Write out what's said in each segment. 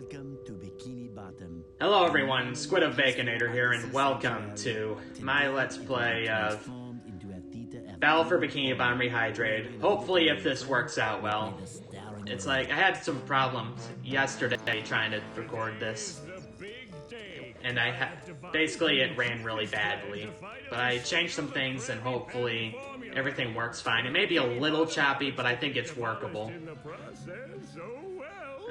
Welcome to Bikini Bottom. Hello everyone, Squid of Baconator here, and welcome to my Let's Play of Battle for Bikini Bottom Rehydrated. Hopefully if this works out well. It's like, I had some problems yesterday trying to record this. And basically it ran really badly. But I changed some things and hopefully everything works fine. It may be a little choppy, but I think it's workable.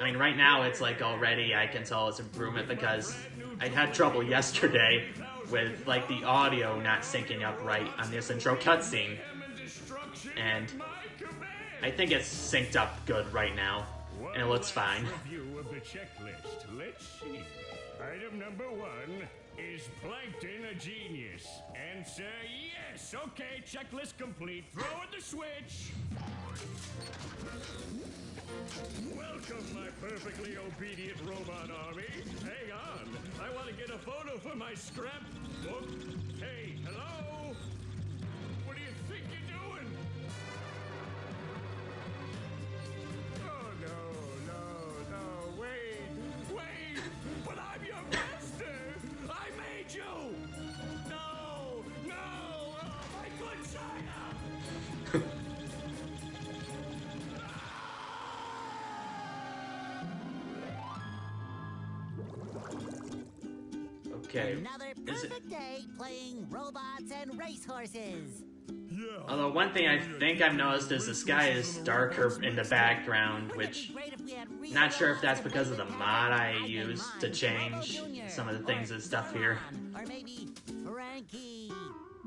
I mean, right now it's like already I can tell it's improvement because I had trouble yesterday with like the audio not syncing up right on this intro cutscene. And I think it's synced up good right now, and it looks fine. Review of the checklist. Let's see. Item number 1 is Plankton a genius? Answer yes. Okay, checklist complete. Throw in the switch. Welcome, my perfectly obedient robot army. Hang on. I want to get a photo for my scrapbook. Hey, hello? What do you think you're doing? Oh, no, wait, but I'm your master! I made you! No, oh, my good China! Okay. Another perfect day playing robots and racehorses. Although one thing I think I've noticed is the sky is darker in the background, which not sure if that's because of the mod I used to change some of the things and stuff here. Or maybe Frankie.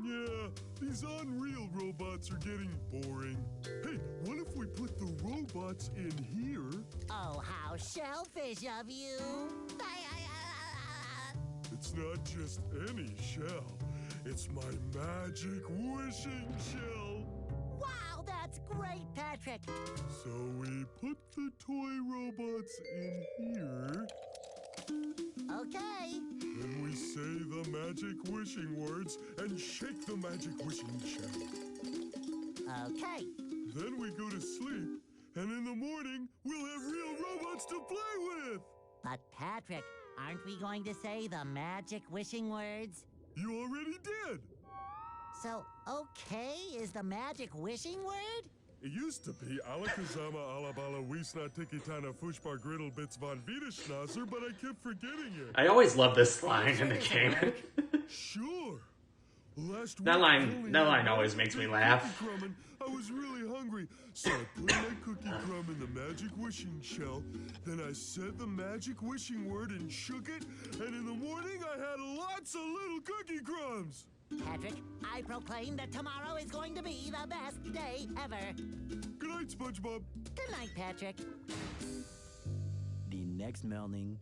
Yeah, these Unreal robots are getting boring. Hey, what if we put the robots in here? Oh, how shellfish of you. It's not just any shell. It's my magic wishing shell. Wow, that's great, Patrick. So we put the toy robots in here. Okay. Then we say the magic wishing words and shake the magic wishing shell. Okay. Then we go to sleep, and in the morning, we'll have real robots to play with. But Patrick, aren't we going to say the magic wishing words? You already did. So, okay is the magic wishing word? It used to be Alakazama Alabala Wiesna Tikitana Fushbar Griddle Bits von Wiederschnauzer, but I kept forgetting it. I always love this line in the game. Sure. Last week, That line always makes me laugh. I was really hungry, so I put my cookie crumb in the magic wishing shell. Then I said the magic wishing word and shook it, and in the morning I had lots of little cookie crumbs. Patrick, I proclaim that tomorrow is going to be the best day ever. Good night, SpongeBob. Good night, Patrick. The next morning.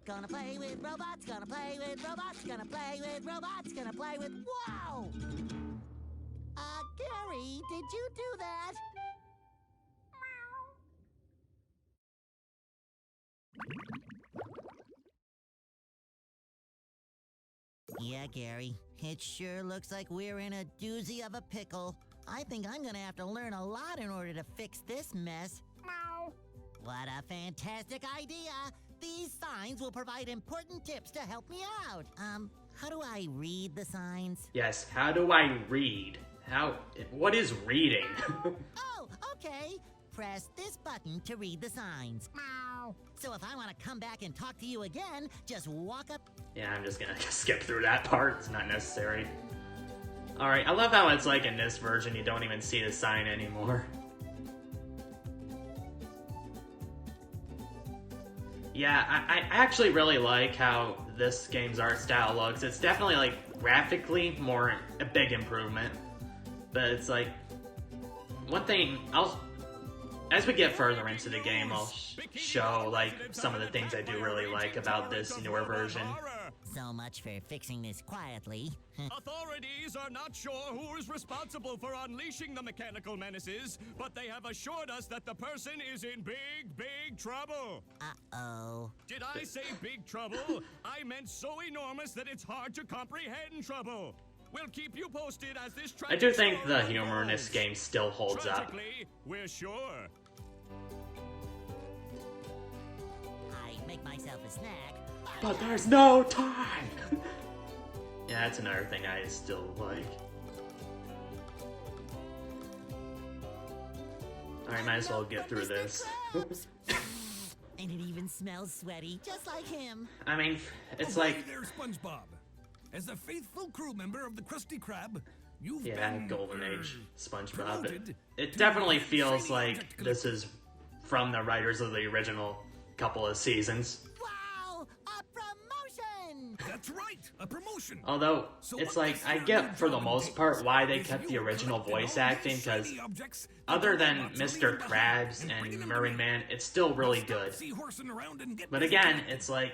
Gonna play with robots, gonna play with robots, gonna play with robots, gonna play with... Wow! Gary, did you do that? Yeah, Gary, it sure looks like we're in a doozy of a pickle. I think I'm gonna have to learn a lot in order to fix this mess. What a fantastic idea! These signs will provide important tips to help me out. How do I read the signs? Yes, how do I read? What is reading? Oh, okay. Press this button to read the signs. So if I want to come back and talk to you again, just walk up. Yeah, I'm just gonna skip through that part. It's not necessary. Alright, I love how it's like in this version you don't even see the sign anymore. Yeah, I actually really like how this game's art style looks. It's definitely like graphically a big improvement. But it's like, one thing, as we get further into the game, I'll show like some of the things I do really like about this newer version. So much for fixing this quietly. Authorities are not sure who is responsible for unleashing the mechanical menaces, but they have assured us that the person is in big trouble. Uh-oh. Did I say big trouble? I meant so enormous that it's hard to comprehend trouble. We'll keep you posted as this I do think the humor in this game still holds up. We're sure. I make myself a snack. But there's no time! Yeah, that's another thing I still like. Alright, might as well get through this. And it even smells sweaty, just like him. I mean, it's Oh, like... hey there, SpongeBob. As a faithful crew member of the Krusty Krab, you've Yeah, been... Golden Age SpongeBob. promoted It to definitely the feels shiny like object this is from the writers of the original couple of seasons. Wow! A promotion! That's right, a promotion. Although, So it's what like, this I year get new for the job most entails part why they is kept the you original collecting voice all acting, these because shiny objects other that than robots are Mr. leaving behind Krabs and bringing and them Marine in. Man, it's still really Stop good. seahorsing around and get But busy. again, it's like...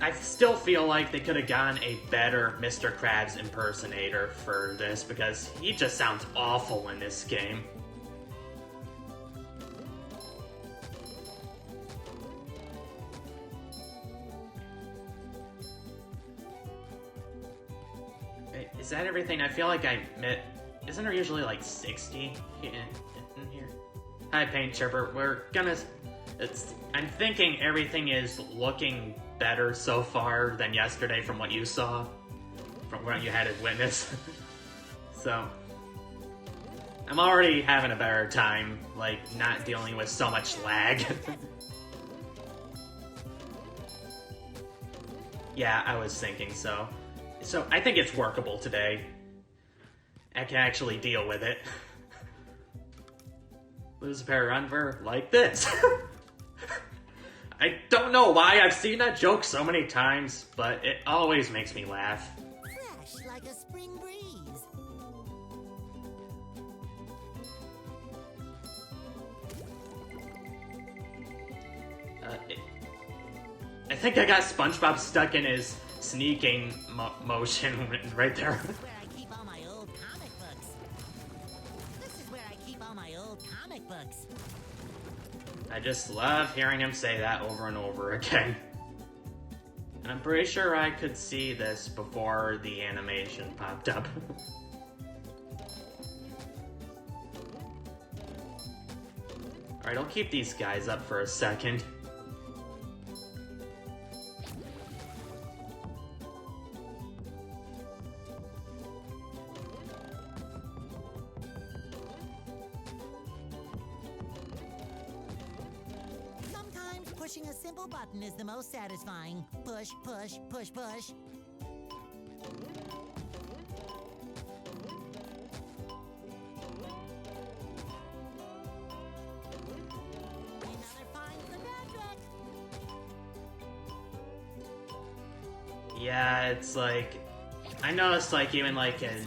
I still feel like they could have gotten a better Mr. Krabs impersonator for this, because he just sounds awful in this game. Wait, is that everything? I feel like I met... Isn't there usually like 60 in here? Hi, Paint Chipper. We're gonna... I'm thinking everything is looking better so far than yesterday from what you saw. From what you had as witness. So... I'm already having a better time, like, not dealing with so much lag. Yeah, I was thinking so. So, I think it's workable today. I can actually deal with it. Lose a pair of underwear like this. I don't know why I've seen that joke so many times, but it always makes me laugh. Fresh like a spring breeze. I think I got SpongeBob stuck in his sneaking motion right there. This is where I keep all my old comic books. This is where I keep all my old comic books. I just love hearing him say that over and over again. And I'm pretty sure I could see this before the animation popped up. Alright, I'll keep these guys up for a second. Sometimes pushing a simple button is the most satisfying. Push, push, push, push. Another find for Patrick. Yeah, it's like... I noticed, like, even, like, in...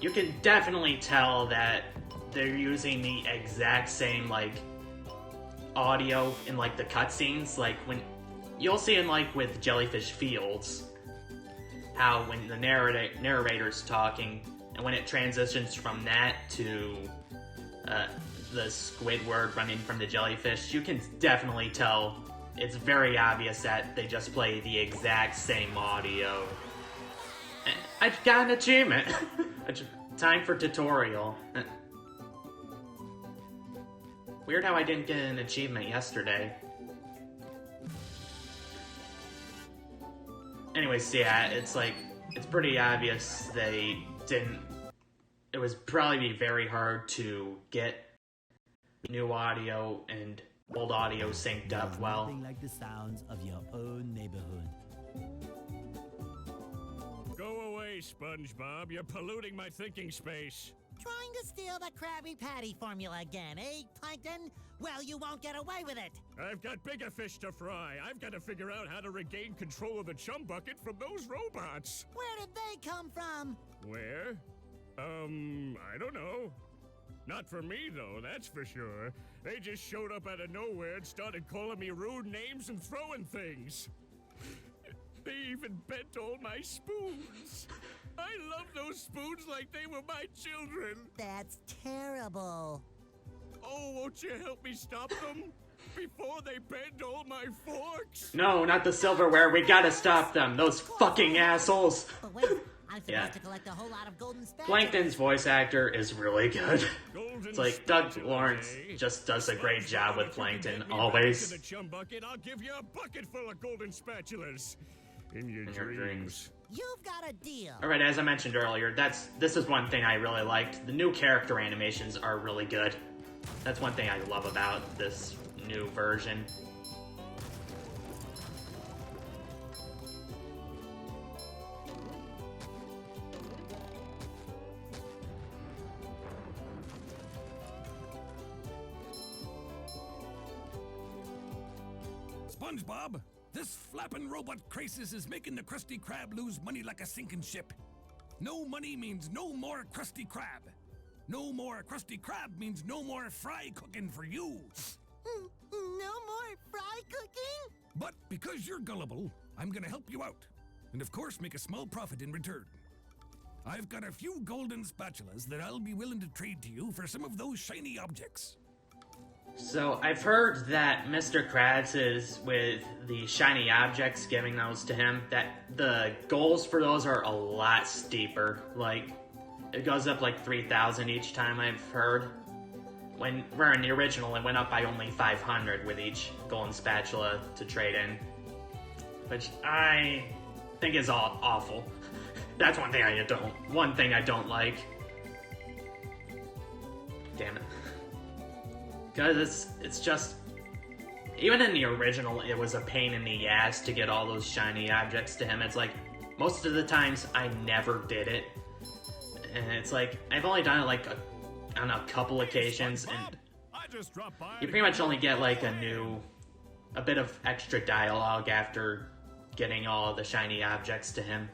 You can definitely tell that they're using the exact same, like, audio in, like, the cutscenes. Like, when... You'll see in, like, with Jellyfish Fields, how when the narrator's talking, and when it transitions from that to the Squidward running from the jellyfish, you can definitely tell it's very obvious that they just play the exact same audio. I've got an achievement! Time for tutorial. Weird how I didn't get an achievement yesterday. Anyways, yeah, it's like, it's pretty obvious they didn't... It would probably be very hard to get new audio and old audio synced up well. Nothing like the sounds of your own neighborhood. Go away, SpongeBob. You're polluting my thinking space. Trying to steal the Krabby Patty formula again, eh, Plankton? Well, you won't get away with it. I've got bigger fish to fry. I've got to figure out how to regain control of the chum bucket from those robots. Where did they come from? Where? I don't know. Not for me, though, that's for sure. They just showed up out of nowhere and started calling me rude names and throwing things. They even bent all my spoons. I love those spoons like they were my children. That's terrible. Oh, won't you help me stop them? Before they bend all my forks? No, not the silverware, we gotta stop them, those fucking assholes! But wait, I'm supposed Yeah. to collect a whole lot of golden spatulas. Plankton's voice actor is really good. Golden It's like Doug Lawrence just does a great job with Plankton, always. To the chum bucket, I'll give you a bucket full of golden spatulas. In your dreams. You've got a deal. Alright, as I mentioned earlier, this is one thing I really liked. The new character animations are really good. That's one thing I love about this new version. SpongeBob, this flapping robot crisis is making the Krusty Krab lose money like a sinking ship. No money means no more Krusty Krab. No more Krusty Krab means no more fry cooking for you. No more fry cooking? But because you're gullible, I'm gonna help you out. And of course make a small profit in return. I've got a few golden spatulas that I'll be willing to trade to you for some of those shiny objects. So, I've heard that Mr. Krabs is with the shiny objects, giving those to him, that the goals for those are a lot steeper. Like, it goes up like 3,000 each time, I've heard. When we're in the original, it went up by only 500 with each golden spatula to trade in. Which I think is awful. That's one thing I don't like. Damn it. Because it's just, even in the original, it was a pain in the ass to get all those shiny objects to him. It's like, most of the times, I never did it. And it's like, I've only done it like, on a couple occasions, and you pretty much only get like a bit of extra dialogue after getting all the shiny objects to him.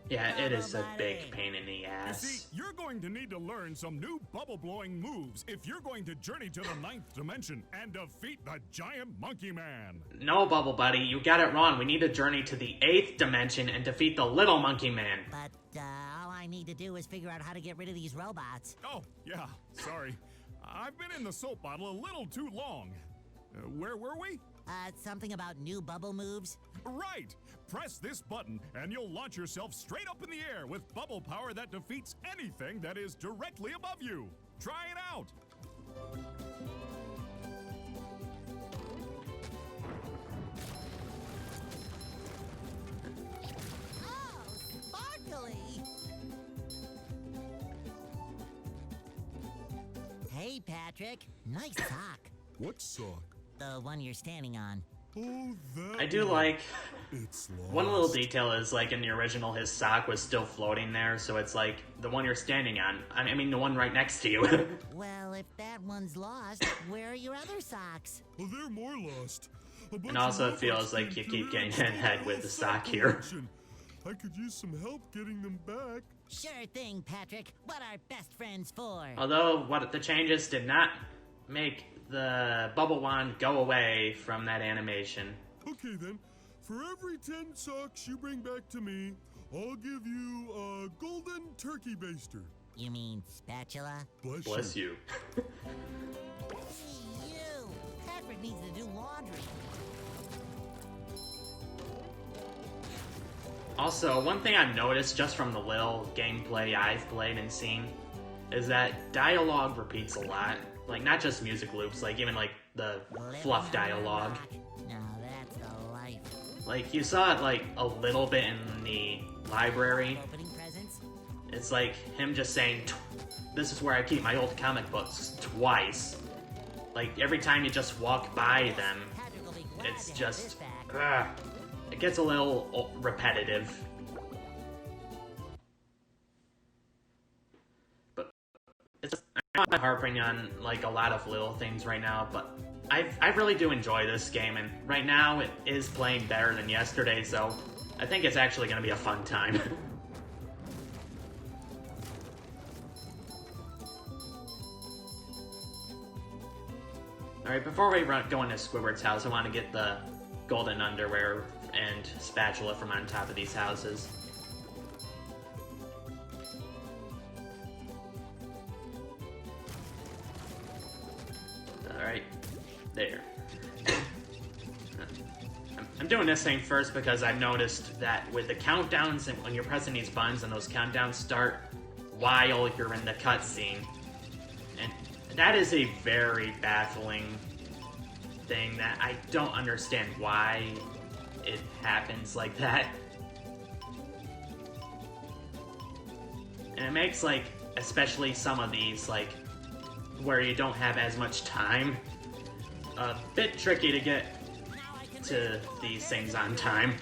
Yeah, it is a big pain in the ass. You see, you're going to need to learn some new bubble-blowing moves if you're going to journey to the 9th dimension and defeat the giant monkey man. No, Bubble Buddy, you got it wrong. We need to journey to the 8th dimension and defeat the little monkey man. But all I need to do is figure out how to get rid of these robots. Oh, yeah, sorry. I've been in the soap bottle a little too long. Where were we? Something about new bubble moves? Right! Press this button and you'll launch yourself straight up in the air with bubble power that defeats anything that is directly above you. Try it out! Oh, sparkly! Hey, Patrick. Nice sock. What sock? The one you're standing on. Oh, that I do one. like, It's lost. one little detail is like in the original his sock was still floating there, so it's like the one you're standing on. I mean the one right next to you. Well, if that one's lost, where are your other socks? Oh, they're more lost. A bunch And also of it feels robots like you came keep through getting and hit head stole with all the sock sock here. collection. I could use some help getting them back. Sure thing, Patrick. What are best friends for? Although what the changes did not make the bubble wand go away from that animation. Okay then, for every 10 socks you bring back to me, I'll give you a golden turkey baster. You mean spatula? Bless you. Hey, you! Patrick needs to do laundry. Also, one thing I've noticed just from the little gameplay I've played and seen is that dialogue repeats a lot. Like, not just music loops, like even like the fluff dialogue. Now that's the life. Like, you saw it like a little bit in the library. Opening presents? It's like him just saying, "This is where I keep my old comic books," twice. Like, every time you just walk by them, Patrick will be glad it's to have just, this back. it gets a little repetitive. But it's just, I'm not harping on like a lot of little things right now, but I really do enjoy this game, and right now it is playing better than yesterday, so I think it's actually going to be a fun time. Alright, before we go into Squidward's house, I want to get the golden underwear and spatula from on top of these houses. Alright, there. I'm doing this thing first because I've noticed that with the countdowns, and when you're pressing these buttons and those countdowns start while you're in the cutscene. And that is a very baffling thing that I don't understand why it happens like that. And it makes, like, especially some of these, like, where you don't have as much time, a bit tricky to get to these things on time.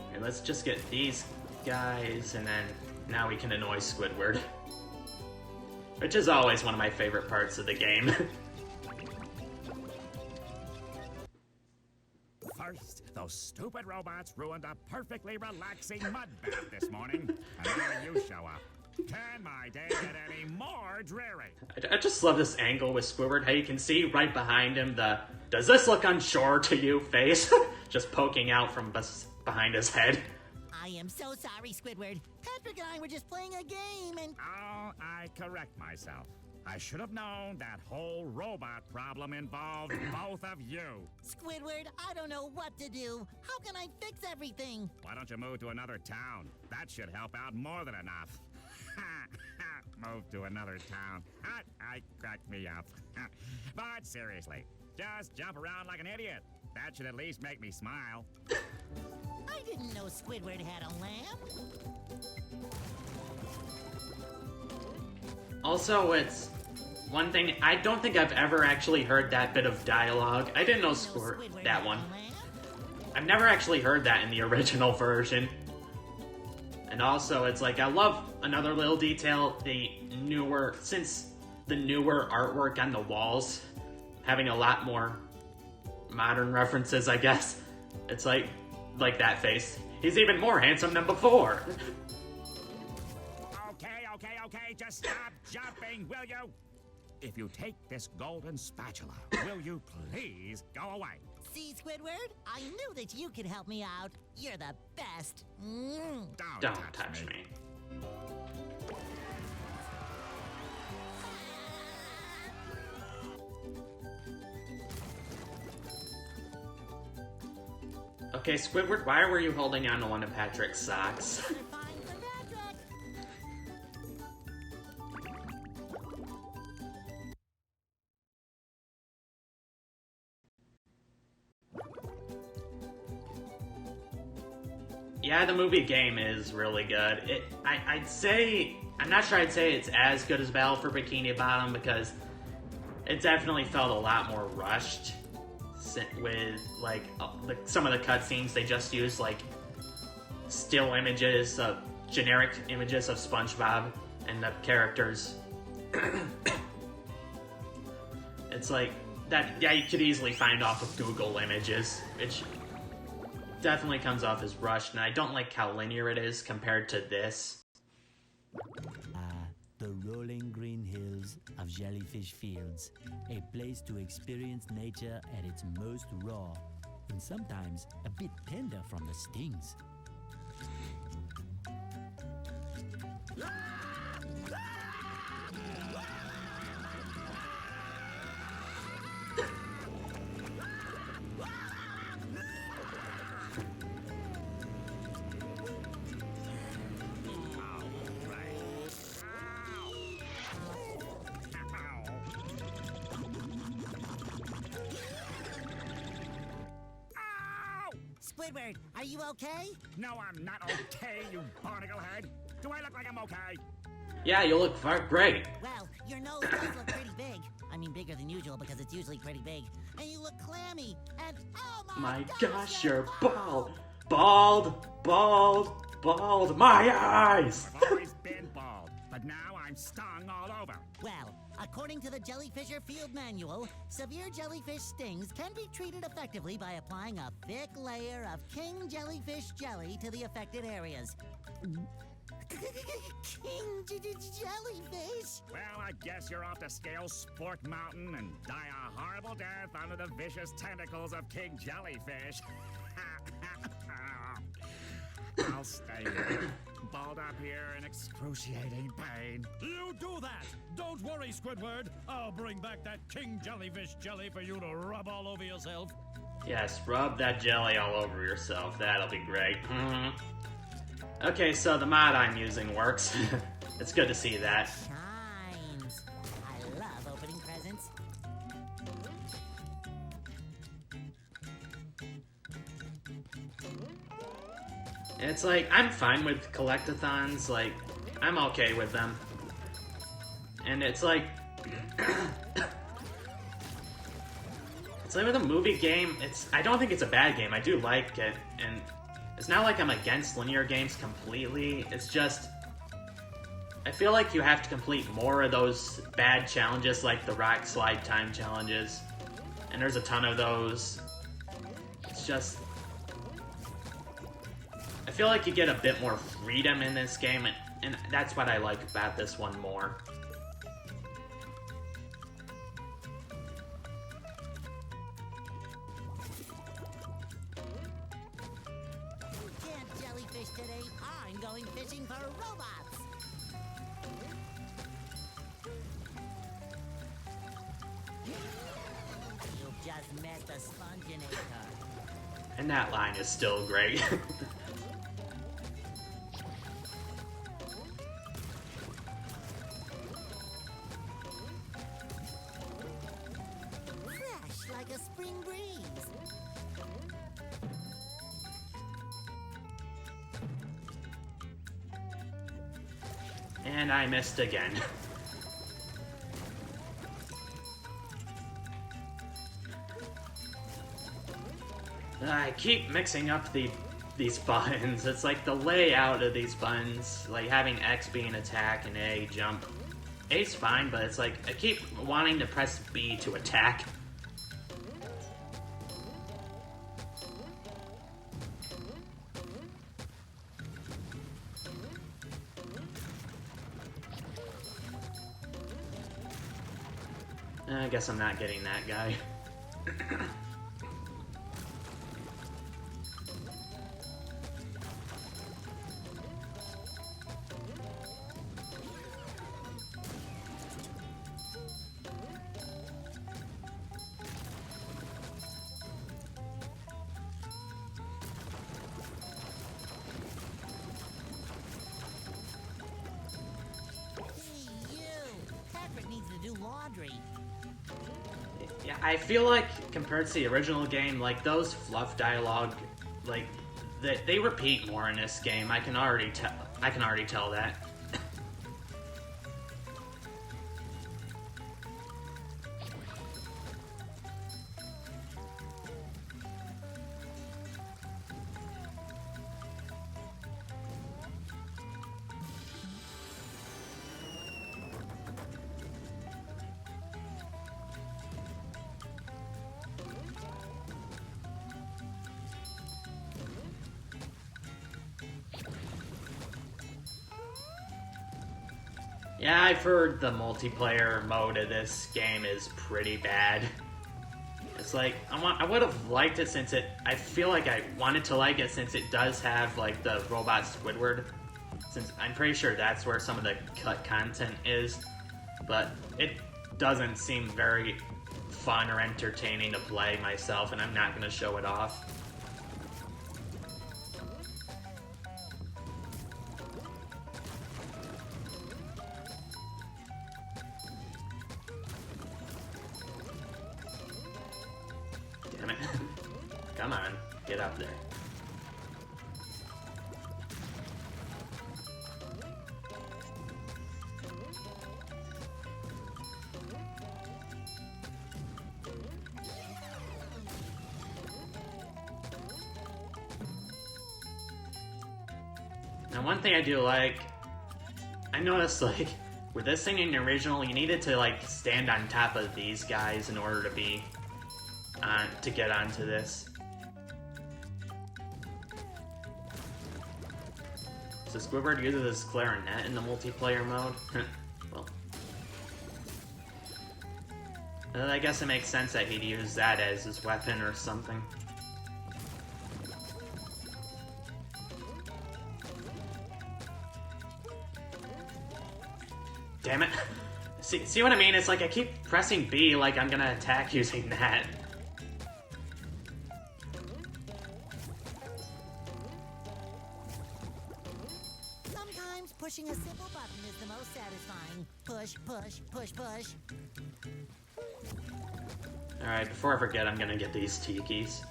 Okay, let's just get these guys, and then now we can annoy Squidward. Which is always one of my favorite parts of the game. First, those stupid robots ruined a perfectly relaxing mud bath this morning, and now you show up. Can my day get any more dreary? I just love this angle with Squidward, how you can see right behind him the "does this look unsure to you" face, just poking out from behind his head. I am so sorry, Squidward. Patrick and I were just playing a game and... Oh, I correct myself. I should have known that whole robot problem involved both of you. Squidward, I don't know what to do. How can I fix everything? Why don't you move to another town? That should help out more than enough. Move to another town. I cracked me up. But seriously, just jump around like an idiot. That should at least make me smile. I didn't know Squidward had a lamp. Also, it's one thing, I don't think I've ever actually heard that bit of dialogue. I didn't know Squidward that had a one. lamp? I've never actually heard that in the original version. And also, it's like, I love another little detail, since the newer artwork on the walls, having a lot more modern references, I guess. It's like that face. He's even more handsome than before. Okay, just stop jumping, will you? If you take this golden spatula, will you please go away? See, Squidward? I knew that you could help me out. You're the best. Don't touch me. Okay, Squidward, why were you holding on to one of Patrick's socks? Yeah, the movie game is really good. I'd say, I'm not sure I'd say it's as good as Battle for Bikini Bottom because it definitely felt a lot more rushed with, like, some of the cutscenes. They just used, like, still images of, generic images of SpongeBob and the characters. It's like, that, yeah, you could easily find off of Google Images, which definitely comes off as rushed, and I don't like how linear it is compared to this. The rolling green hills of Jellyfish Fields, a place to experience nature at its most raw, and sometimes a bit tender from the stings. Squidward, are you okay? No, I'm not okay, you barnacle head. Do I look like I'm okay? Yeah, you look great. Well, your nose does look pretty big. I mean, bigger than usual because it's usually pretty big. And you look clammy. And oh My gosh, you're bald. Bald. My eyes! I've always been bald, but now I'm stung all over. Well, according to the Jellyfisher Field Manual, severe jellyfish stings can be treated effectively by applying a thick layer of king jellyfish jelly to the affected areas. King jellyfish? Well, I guess you're off to scale Sport Mountain and die a horrible death under the vicious tentacles of King Jellyfish. I'll stay here, balled up here in excruciating pain. You do that! Don't worry, Squidward. I'll bring back that King Jellyfish jelly for you to rub all over yourself. Yes, rub that jelly all over yourself. That'll be great. Okay, so the mod I'm using works. It's good to see that. Chimes. I love opening presents. It's like, I'm fine with collectathons, like, I'm okay with them. And it's like... it's like with a movie game, I don't think it's a bad game, I do like it, and it's not like I'm against linear games completely, it's just... I feel like you have to complete more of those bad challenges, like the rock slide time challenges. And there's a ton of those. It's just... I feel like you get a bit more freedom in this game, and that's what I like about this one more. Can't jellyfish today. I'm going fishing for robots. You just met the Sponginator. And that line is still great. Fresh like a spring breeze. And I missed again. I keep mixing up these buttons. It's like the layout of these buttons, like having X be an attack and A jump. A's fine, but it's like I keep wanting to press B to attack. I guess I'm not getting that guy. Hey, you. Patrick needs to do laundry. Yeah, I feel like compared to the original game, like those fluff dialogue, like they repeat more in this game. I can already tell that. Yeah, I've heard the multiplayer mode of this game is pretty bad. It's like, I would have liked it since I feel like I wanted to like it since it does have, like, the robot Squidward. Since I'm pretty sure that's where some of the cut content is. But it doesn't seem very fun or entertaining to play myself, and I'm not going to show it off. Damn it. Come on, get up there. Now, one thing I do like, I noticed, like, with this thing in the original, you needed to, like, stand on top of these guys in order to be to get onto this. So Squidward uses his clarinet in the multiplayer mode. Well, I guess it makes sense that he'd use that as his weapon or something. damn it. See what I mean? It's like I keep pressing B like I'm gonna attack using that. Sometimes pushing a simple button is the most satisfying. Push, push, push, push. Alright, before I forget, I'm gonna get these tikis.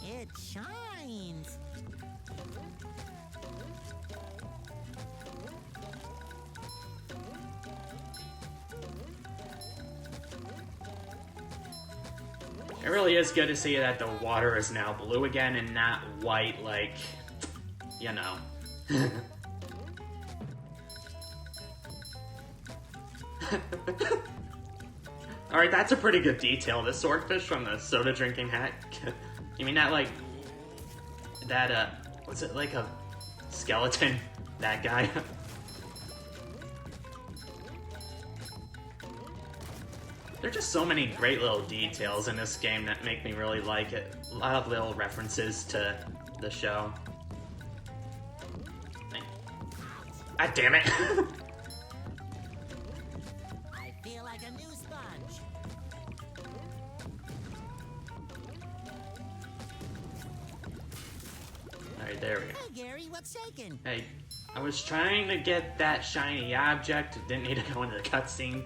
It shines. It really is good to see that the water is now blue again and not white like, you know. Alright, that's a pretty good detail. The swordfish from the soda drinking hat. You mean that like, that was it like a skeleton? That guy? There are just so many great little details in this game that make me really like it. A lot of little references to the show. God damn it! I feel like a new sponge. Alright, there we go. Hey, Gary, what's shaking? Hey, I was trying to get that shiny object. Didn't need to go into the cutscene.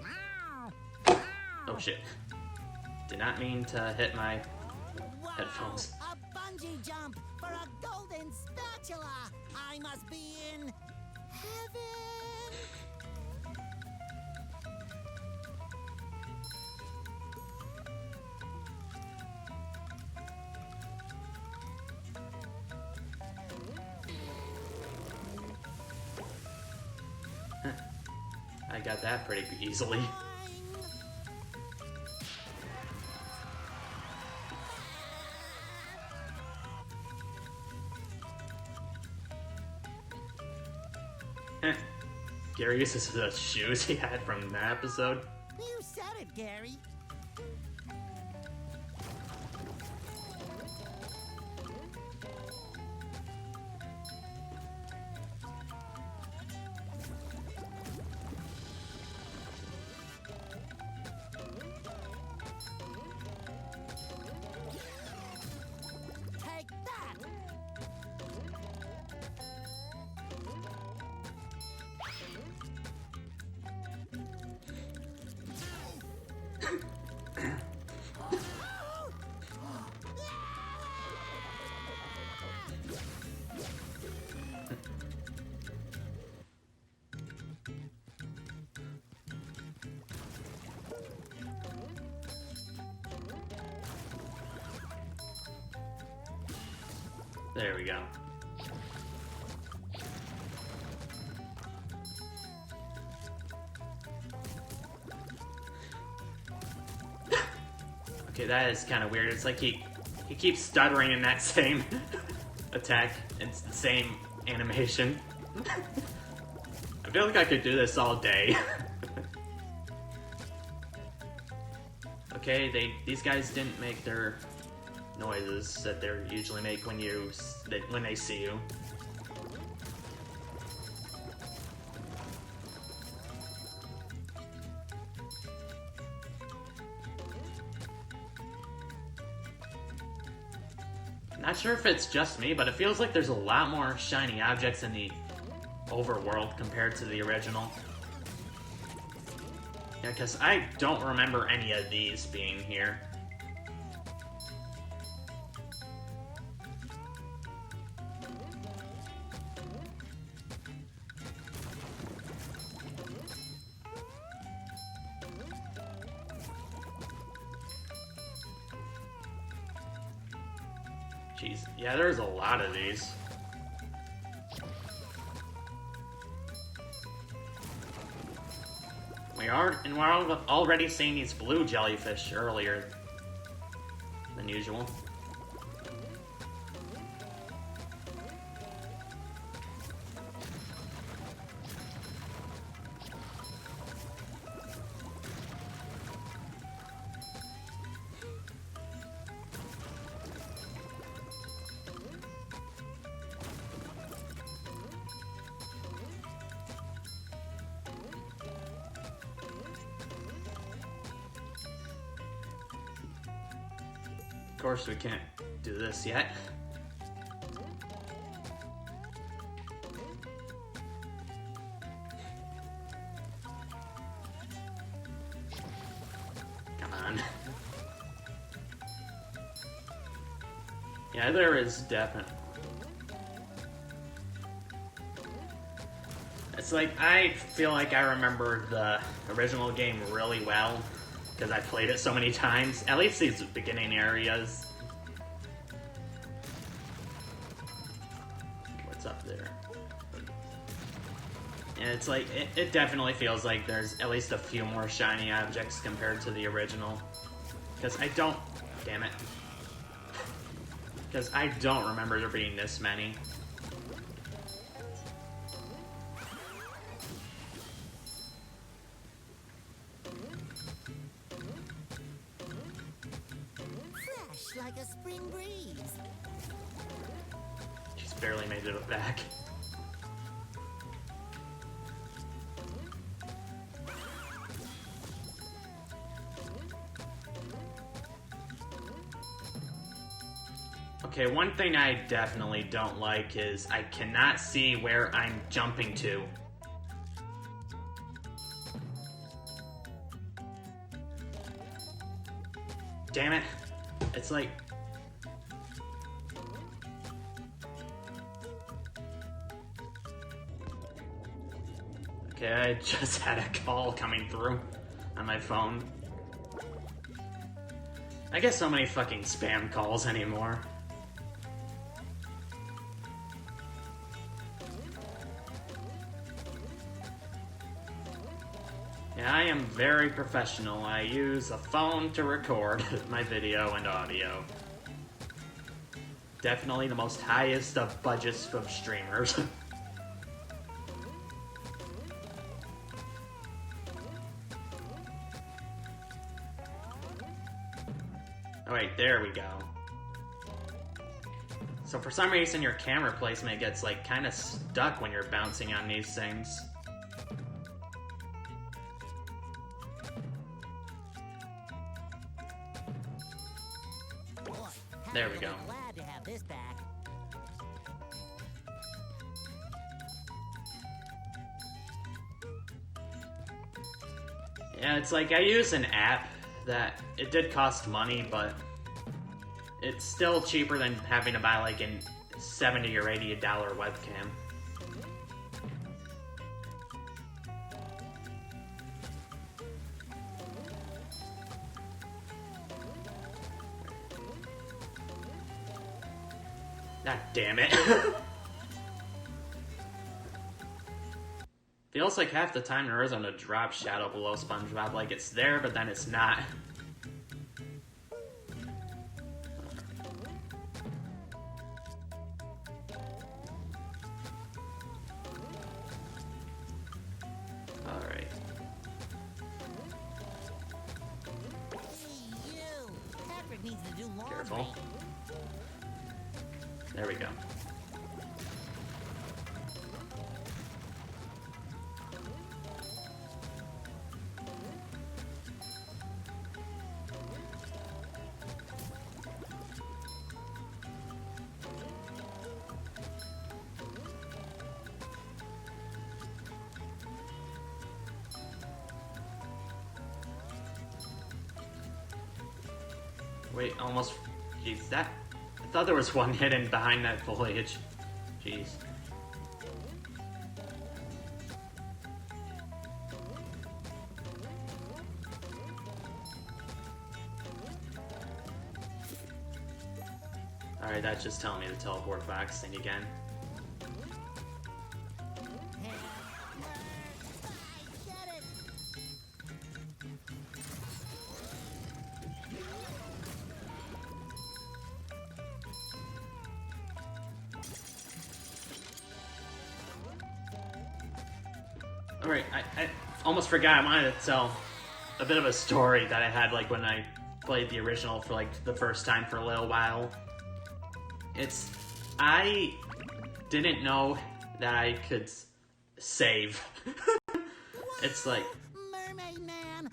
Oh shit. Did not mean to hit my headphones. A bungee jump for a golden spatula. I must be in heaven. I got that pretty easily. Gary uses the shoes he had from that episode. You said it, Gary. Take that! There we go. Okay, that is kind of weird. It's like he keeps stuttering in that same attack. It's the same animation. I feel like I could do this all day. Okay, these guys didn't make their noises that they usually make when they see you. Not sure if it's just me, but it feels like there's a lot more shiny objects in the overworld compared to the original. Yeah, because I don't remember any of these being here. Jeez, yeah, there's a lot of these. We're already seeing these blue jellyfish earlier than usual. course, we can't do this yet. Come on. Yeah, there is definitely. It's like, I feel like I remember the original game really well, because I played it so many times. At least these beginning areas. What's up there? And it's like, it definitely feels like there's at least a few more shiny objects compared to the original. Because I don't... Damn it. Because I don't remember there being this many. Fresh like a spring breeze. Just barely made it back. Okay, one thing I definitely don't like is I cannot see where I'm jumping to. Damn it. It's like... Okay, I just had a call coming through on my phone. I get so many fucking spam calls anymore. Yeah, I am very professional. I use a phone to record my video and audio. Definitely the most highest of budgets of streamers. Alright, there we go. So for some reason your camera placement gets like kind of stuck when you're bouncing on these things. There we go. Glad to have this back. Yeah, it's like I use an app that it did cost money, but it's still cheaper than having to buy like a $70 or $80 webcam. God damn it. Feels like half the time there isn't a drop shadow below SpongeBob, like it's there, but then it's not. Alright. Hey, you! Patrick needs to do laundry. Careful. There we go. Wait, almost... Jeez, that... I thought there was one hidden behind that foliage. Jeez. Alright, that's just telling me to teleport box thing again. Alright, I almost forgot. I wanted to tell a bit of a story that I had like when I played the original for like the first time for a little while. I didn't know that I could save. It's like, Mermaid Man,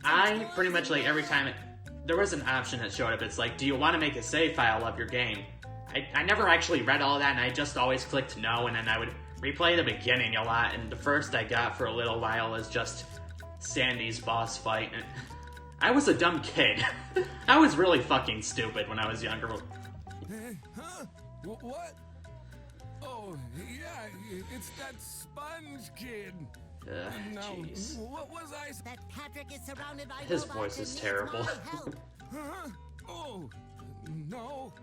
I pretty much like every time there was an option that showed up. It's like, do you want to make a save file of your game? I never actually read all that, and I just always clicked no, and then I would replay the beginning a lot, and the first I got for a little while was just Sandy's boss fight. And I was a dumb kid. I was really fucking stupid when I was younger. Huh? What? Oh, yeah, it's that Sponge kid. Now, Jeez. what was I? That Patrick is surrounded by His robots voice and is needs terrible. my help. Huh? Oh, no.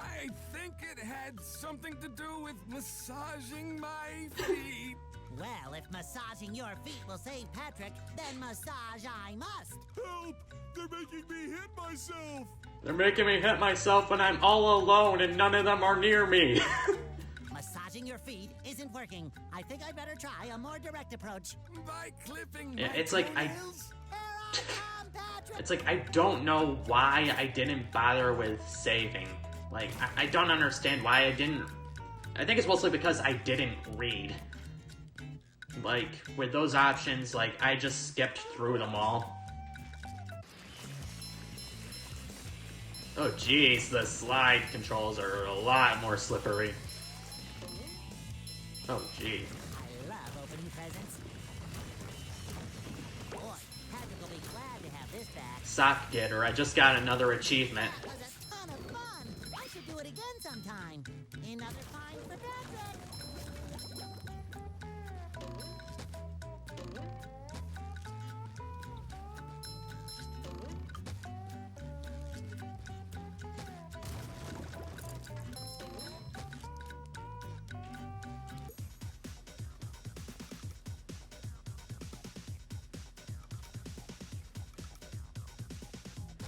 I think it had something to do with massaging my feet. Well, if massaging your feet will save Patrick, then massage I must. Help! They're making me hit myself! They're making me hit myself when I'm all alone and none of them are near me. Massaging your feet isn't working. I think I'd better try a more direct approach. By clipping Yeah, my it's like toenails? Here I come, Patrick! It's like, I don't know why I didn't bother with saving. Like, I don't understand why I didn't. I think it's mostly because I didn't read. Like, with those options, like, I just skipped through them all. Oh jeez, the slide controls are a lot more slippery. Oh gee. I love opening presents. Boy, Patrick will be glad to have this back. Sock getter, I just got another achievement. That was a ton of fun. I should do it again sometime. Another find for Patrick.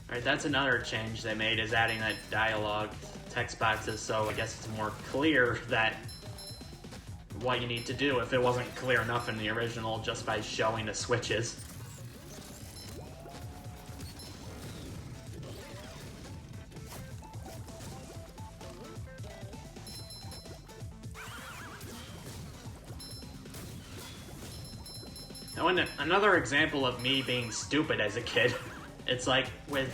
Alright, that's another change they made, is adding that dialogue text boxes, so I guess it's more clear that what you need to do if it wasn't clear enough in the original just by showing the switches. Now, another example of me being stupid as a kid, it's like with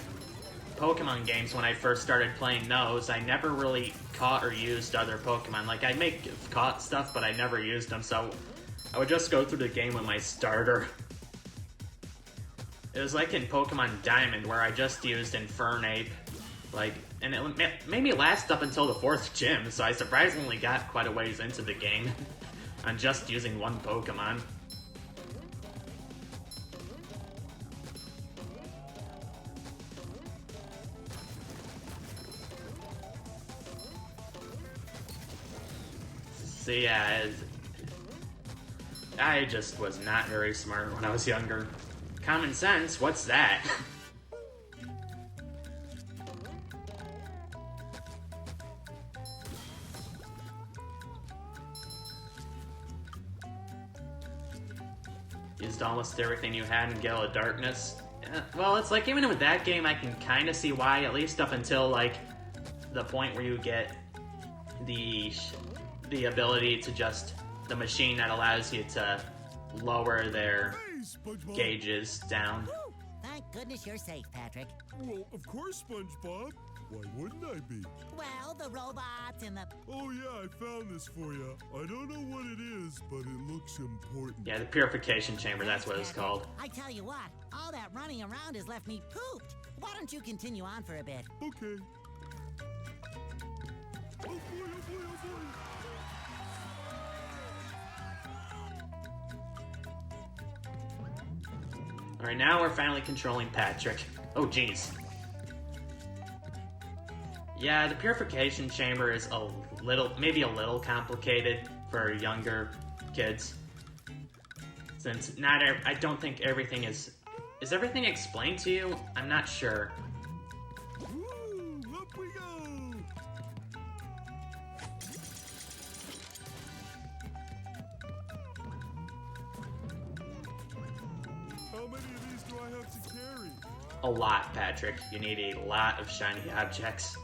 Pokemon games, when I first started playing those, I never really caught or used other Pokemon. Like, I may have caught stuff, but I never used them, so I would just go through the game with my starter. It was like in Pokemon Diamond, where I just used Infernape, like, and it made me last up until the 4th gym, so I surprisingly got quite a ways into the game on just using one Pokemon. So yeah, I just was not very smart when I was younger. Common sense, what's that? Used almost everything you had in Gale of Darkness. Well, it's like, even with that game, I can kind of see why, at least up until, like, the point where you get the ability to just, the machine that allows you to lower their Hey, SpongeBob! gauges down. Whew. Thank goodness you're safe, Patrick. Well, of course, SpongeBob. Why wouldn't I be? Well, the robots and the... Oh yeah, I found this for you. I don't know what it is, but it looks important. Yeah, the Purification Chamber, that's what it's called. I tell you what, all that running around has left me pooped. Why don't you continue on for a bit? Okay. Oh boy, oh boy, oh boy. Alright, now we're finally controlling Patrick. Oh, jeez. Yeah, the Purification Chamber is maybe a little complicated for younger kids. Since I don't think everything is everything explained to you? I'm not sure. Woo, up we go. How many of these do I have to carry? A lot, Patrick. You need a lot of shiny objects.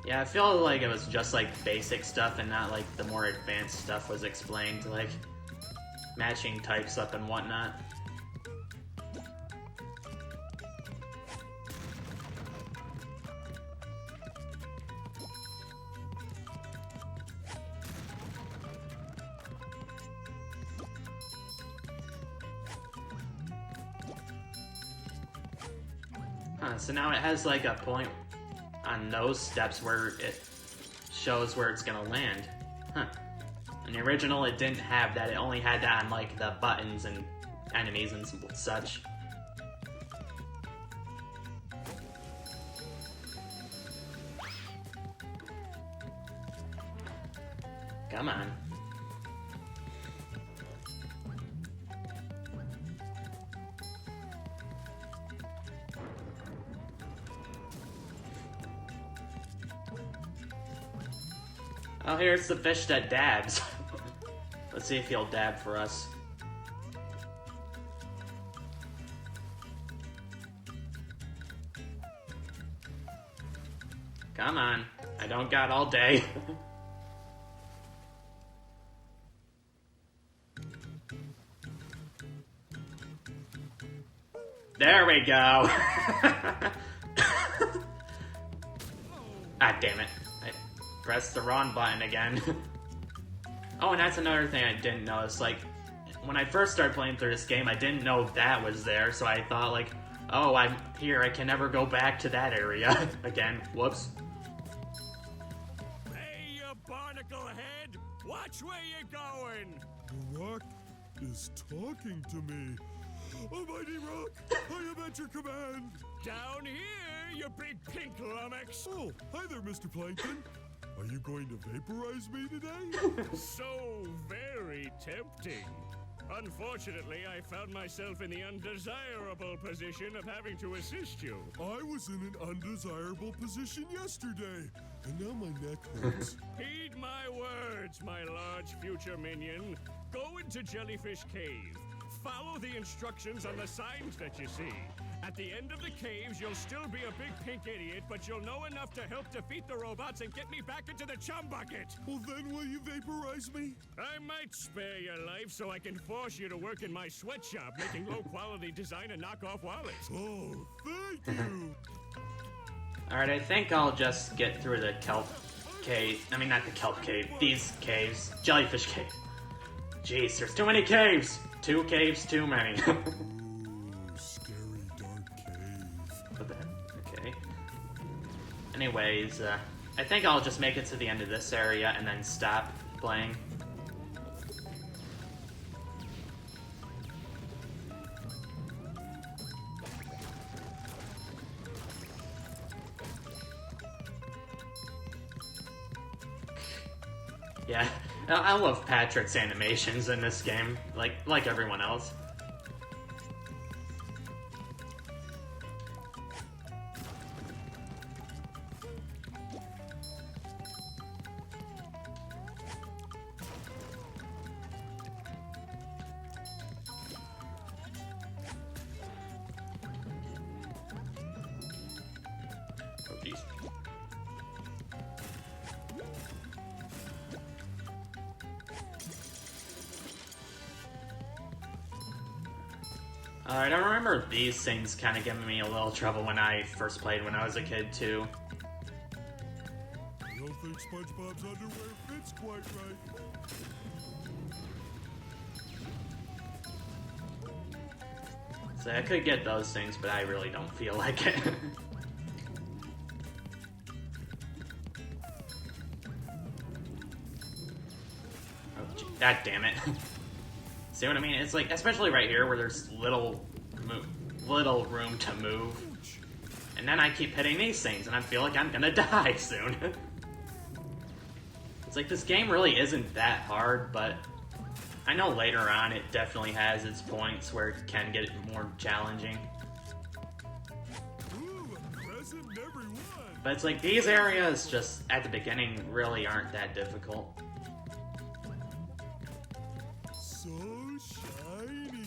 Yeah, I feel like it was just like basic stuff and not like the more advanced stuff was explained. Like, matching types up and whatnot. So now it has like a point on those steps where it shows where it's gonna land. Huh. In the original, it didn't have that. It only had that on like the buttons and enemies and such. Come on. Oh, here's the fish that dabs. Let's see if he'll dab for us. Come on. I don't got all day. There we go. Ah, damn it. I pressed the wrong button again. Oh, and that's another thing I didn't notice. Like, when I first started playing through this game, I didn't know that was there, so I thought, like, oh, I'm here, I can never go back to that area again. Whoops. Hey, you barnacle head! Watch where you're going! The rock is talking to me. Almighty Rock, I am at your command. Down here, you big pink lummox! Oh, hi there, Mr. Plankton. Are you going to vaporize me today? So very tempting. Unfortunately, I found myself in the undesirable position of having to assist you. I was in an undesirable position yesterday, and now my neck hurts. Heed my words, my large future minion. Go into Jellyfish Cave. Follow the instructions on the signs that you see. At the end of the caves, you'll still be a big pink idiot, but you'll know enough to help defeat the robots and get me back into the chum bucket. Well, then will you vaporize me? I might spare your life so I can force you to work in my sweatshop, making low-quality design and knockoff wallets. Oh, thank you. Alright, I think I'll just get through the kelp cave. I mean, not the kelp cave. These caves. Jellyfish cave. Jeez, there's too many caves! 2 caves too many. Ooh, scary dark cave. What the heck? Okay. Anyways, I think I'll just make it to the end of this area and then stop playing. Yeah, I love Patrick's animations in this game, like everyone else. Oh, jeez. Alright, I remember these things kind of giving me a little trouble when I first played when I was a kid, too. I don't think SpongeBob's underwear fits quite right. So I could get those things, but I really don't feel like it. Oh, God damn it. See what I mean? It's like, especially right here where there's little room to move. And then I keep hitting these things, and I feel like I'm gonna die soon. It's like, this game really isn't that hard, but I know later on it definitely has its points where it can get more challenging. Ooh, a present every one. But it's like, these areas just, at the beginning, really aren't that difficult. So shiny.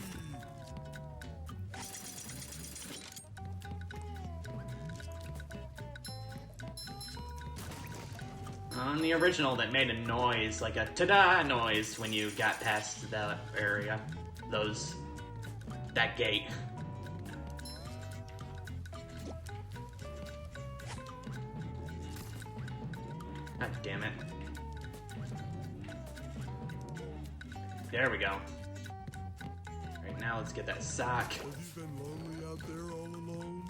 On the original, that made a noise, like a ta-da noise when you got past that area. That gate. God damn it. There we go. Right now, let's get that sock. Have you been lonely out there all alone?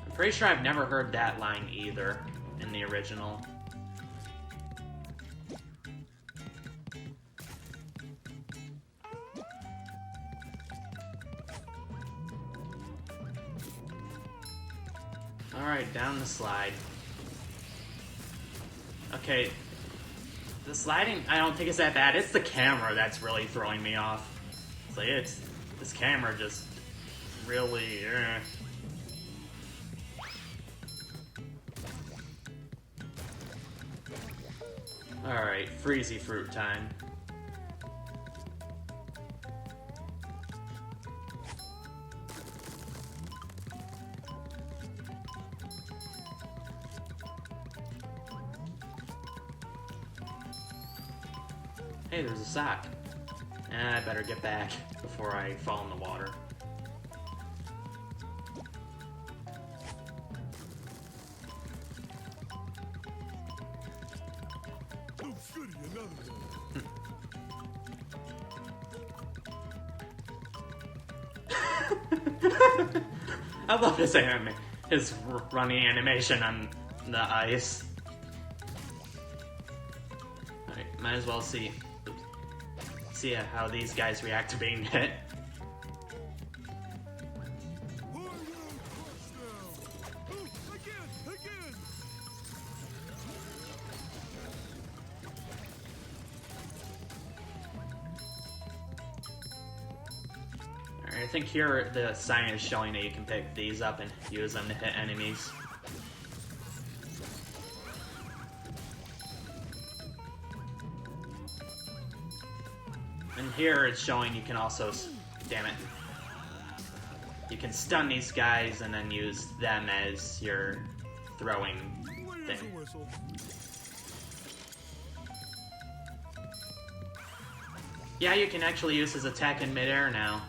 I'm pretty sure I've never heard that line either in the original. Alright, down the slide. Okay, the sliding I don't think is that bad. It's the camera that's really throwing me off. It's like, this camera just really... Alright, freezy fruit time. Hey, there's a sock. I better get back before I fall in the water. Oh, goody, another one. I love his running animation on the ice. Alright, might as well see how these guys react to being hit. Alright, I think here the sign is showing that you can pick these up and use them to hit enemies. And here it's showing you can also, damn it, you can stun these guys and then use them as your throwing thing. Yeah, you can actually use his attack in midair now.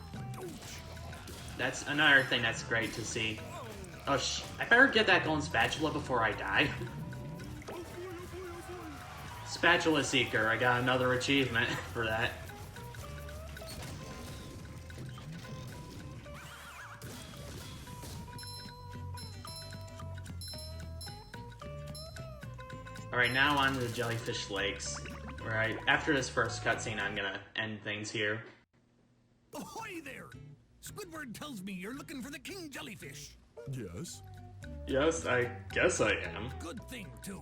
That's another thing that's great to see. Oh I better get that golden spatula before I die. Spatula Seeker, I got another achievement for that. Alright, now on to the Jellyfish Lakes. Right, after this first cutscene, I'm gonna end things here. Ahoy there! Squidward tells me you're looking for the king jellyfish. Yes? Yes, I guess I am. Good thing, too.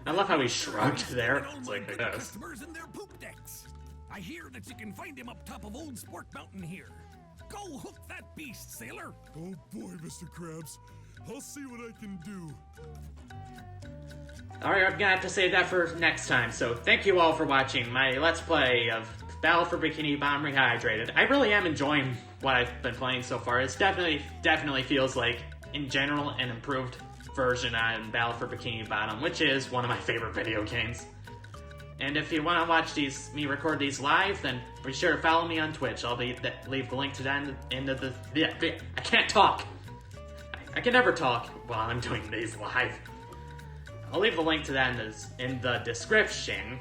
I love how he shrugged there. I don't It's like, I mind guess. customers and their poop decks. I hear that you can find him up top of Old Sport Mountain here. Go hook that beast, sailor. Oh boy, Mr. Krabs. I'll see what I can do. Alright, I'm gonna have to save that for next time, so thank you all for watching my Let's Play of Battle for Bikini Bottom Rehydrated. I really am enjoying what I've been playing so far. It's definitely feels like, in general, an improved version on Battle for Bikini Bottom, which is one of my favorite video games. And if you want to watch me record these live, then be sure to follow me on Twitch. I'll leave the link to that in the I can't talk! I can never talk while I'm doing these live. I'll leave the link to that in the description.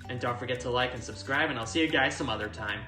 And don't forget to like and subscribe, and I'll see you guys some other time.